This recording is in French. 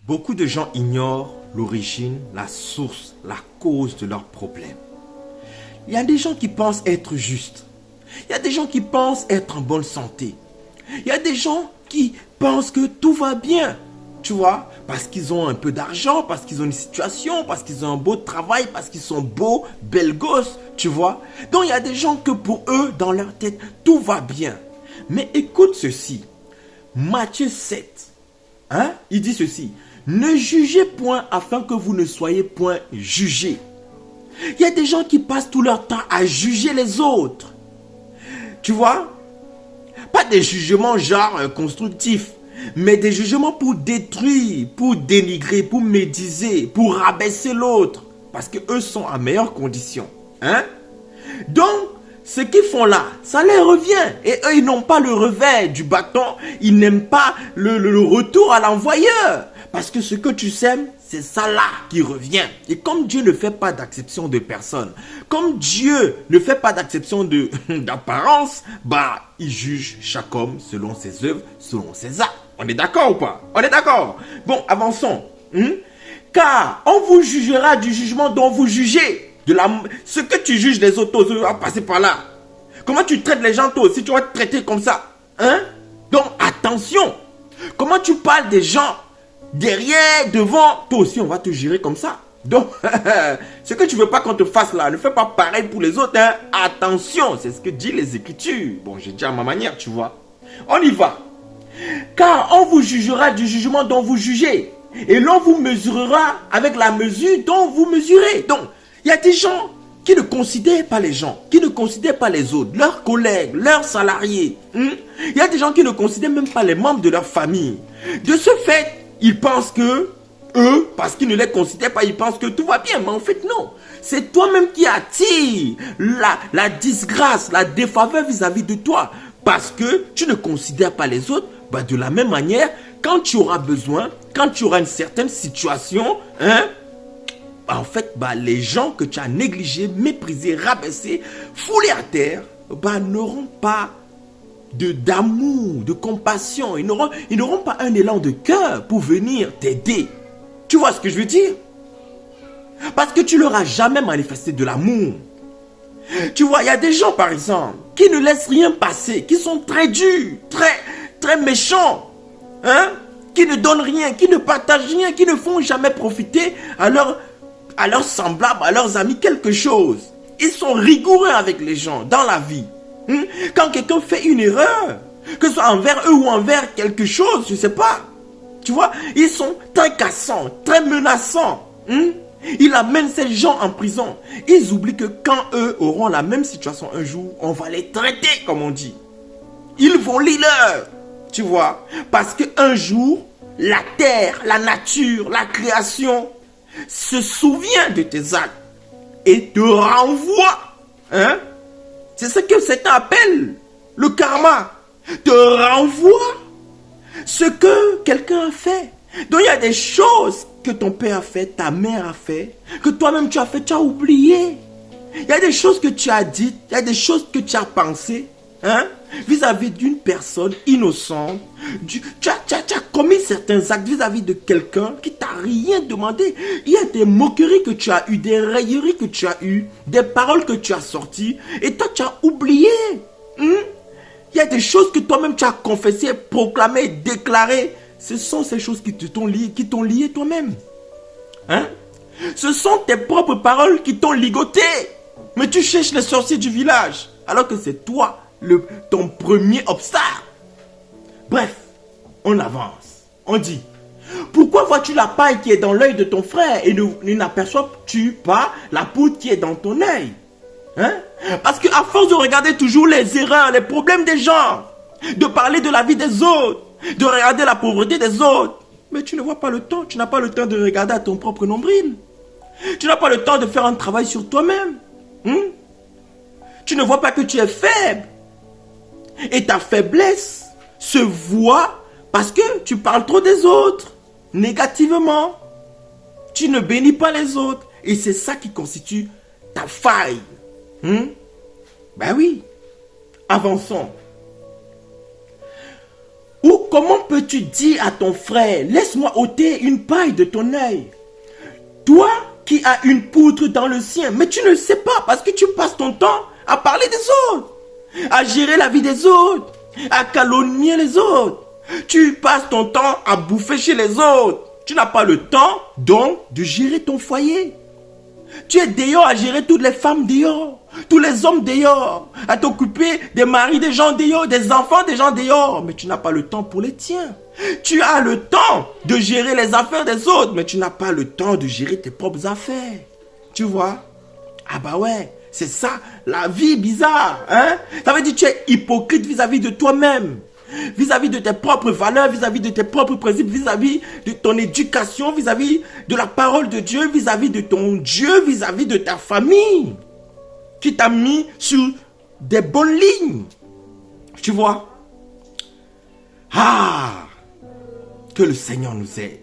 Beaucoup de gens ignorent l'origine, la source, la cause de leurs problèmes. Il y a des gens qui pensent être justes. Il y a des gens qui pensent être en bonne santé. Il y a des gens qui pensent que tout va bien. Tu vois, parce qu'ils ont un peu d'argent, parce qu'ils ont une situation, parce qu'ils ont un beau travail, parce qu'ils sont beaux, belles gosses, tu vois. Donc il y a des gens que pour eux, dans leur tête, tout va bien. Mais écoute ceci. Matthieu 7, il dit ceci. Ne jugez point afin que vous ne soyez point jugés. Il y a des gens qui passent tout leur temps à juger les autres. Tu vois? Pas des jugements genre constructifs, mais des jugements pour détruire, pour dénigrer, pour médiser, pour rabaisser l'autre. Parce qu'eux sont en meilleure condition. Donc, ce qu'ils font là, ça leur revient. Et eux, ils n'ont pas le revers du bâton. Ils n'aiment pas le retour à l'envoyeur. Parce que ce que tu sèmes, c'est ça là qui revient. Et comme Dieu ne fait pas d'acception de personne, comme Dieu ne fait pas d'acception d'apparence, il juge chaque homme selon ses œuvres, selon ses actes. On est d'accord ou pas? On est d'accord? Bon, avançons. Car on vous jugera du jugement dont vous jugez. Ce que tu juges les autres, tu vas passer par là. Comment tu traites les gens, toi aussi, tu vas te traiter comme ça. Donc, attention. Comment tu parles des gens derrière, devant, toi aussi, on va te gérer comme ça. Donc, ce que tu veux pas qu'on te fasse là, ne fais pas pareil pour les autres. Attention, c'est ce que dit les Écritures. Bon, j'ai dit à ma manière, tu vois. On y va. Car on vous jugera du jugement dont vous jugez. Et l'on vous mesurera avec la mesure dont vous mesurez. Donc, il y a des gens qui ne considèrent pas les gens, qui ne considèrent pas les autres, leurs collègues, leurs salariés. Il y a des gens qui ne considèrent même pas les membres de leur famille. De ce fait, ils pensent que eux, parce qu'ils ne les considèrent pas, ils pensent que tout va bien. Mais en fait, non. C'est toi-même qui attire la disgrâce, la défaveur vis-à-vis de toi. Parce que tu ne considères pas les autres. De la même manière, quand tu auras besoin, quand tu auras une certaine situation, en fait, les gens que tu as négligés, méprisés, rabaissés, foulés à terre, n'auront pas d'amour, de compassion. Ils n'auront pas un élan de cœur pour venir t'aider. Tu vois ce que je veux dire? Parce que tu leur as jamais manifesté de l'amour. Tu vois, il y a des gens, par exemple, qui ne laissent rien passer, qui sont très durs, très méchants, qui ne donnent rien, qui ne partagent rien, qui ne font jamais profiter à leurs semblables, à leurs amis quelque chose. Ils sont rigoureux avec les gens dans la vie. Quand quelqu'un fait une erreur, que ce soit envers eux ou envers quelque chose, je ne sais pas. Tu vois, ils sont très cassants, très menaçants. Ils amènent ces gens en prison. Ils oublient que quand eux auront la même situation un jour, on va les traiter comme on dit. Ils vont l'heure, tu vois. Parce qu'un jour, la terre, la nature, la création se souvient de tes actes et te renvoie. C'est ce que Satan appelle le karma. Te renvoie ce que quelqu'un a fait. Donc il y a des choses que ton père a fait, ta mère a fait, que toi-même tu as fait, tu as oublié. Il y a des choses que tu as dites, il y a des choses que tu as pensées, vis-à-vis d'une personne innocente. Tu as commis certains actes vis-à-vis de quelqu'un qui t'a rien demandé. Il y a des moqueries que tu as eues, des railleries que tu as eues, des paroles que tu as sorties, et toi tu as oublié. Il y a des choses que toi-même tu as confessées, proclamées, déclarées. Ce sont ces choses qui t'ont lié toi-même. Ce sont tes propres paroles qui t'ont ligoté. Mais tu cherches les sorciers du village, alors que c'est toi ton premier obstacle. Bref, on avance. On dit, pourquoi vois-tu la paille qui est dans l'œil de ton frère et n'aperçois-tu pas la poudre qui est dans ton œil? Parce qu'à force de regarder toujours les erreurs, les problèmes des gens, de parler de la vie des autres, de regarder la pauvreté des autres, mais tu ne vois pas le temps, tu n'as pas le temps de regarder à ton propre nombril. Tu n'as pas le temps de faire un travail sur toi-même. Tu ne vois pas que tu es faible. Et ta faiblesse se voit parce que tu parles trop des autres, négativement. Tu ne bénis pas les autres. Et c'est ça qui constitue ta faille. Oui. Avançons. Ou comment peux-tu dire à ton frère, laisse-moi ôter une paille de ton œil? Toi qui as une poutre dans le sien, mais tu ne le sais pas parce que tu passes ton temps à parler des autres, à gérer la vie des autres, à calomnier les autres. Tu passes ton temps à bouffer chez les autres. Tu n'as pas le temps, donc, de gérer ton foyer. Tu es dehors à gérer toutes les femmes dehors, tous les hommes dehors, à t'occuper des maris des gens dehors, des enfants des gens dehors, mais tu n'as pas le temps pour les tiens. Tu as le temps de gérer les affaires des autres, mais tu n'as pas le temps de gérer tes propres affaires. Tu vois? Ah bah ouais, c'est ça, la vie bizarre, hein? Ça veut dire que tu es hypocrite vis-à-vis de toi-même, vis-à-vis de tes propres valeurs, vis-à-vis de tes propres principes, vis-à-vis de ton éducation, vis-à-vis de la parole de Dieu, vis-à-vis de ton Dieu, vis-à-vis de ta famille, qui t'a mis sur des bonnes lignes. Tu vois? Ah! Que le Seigneur nous aide.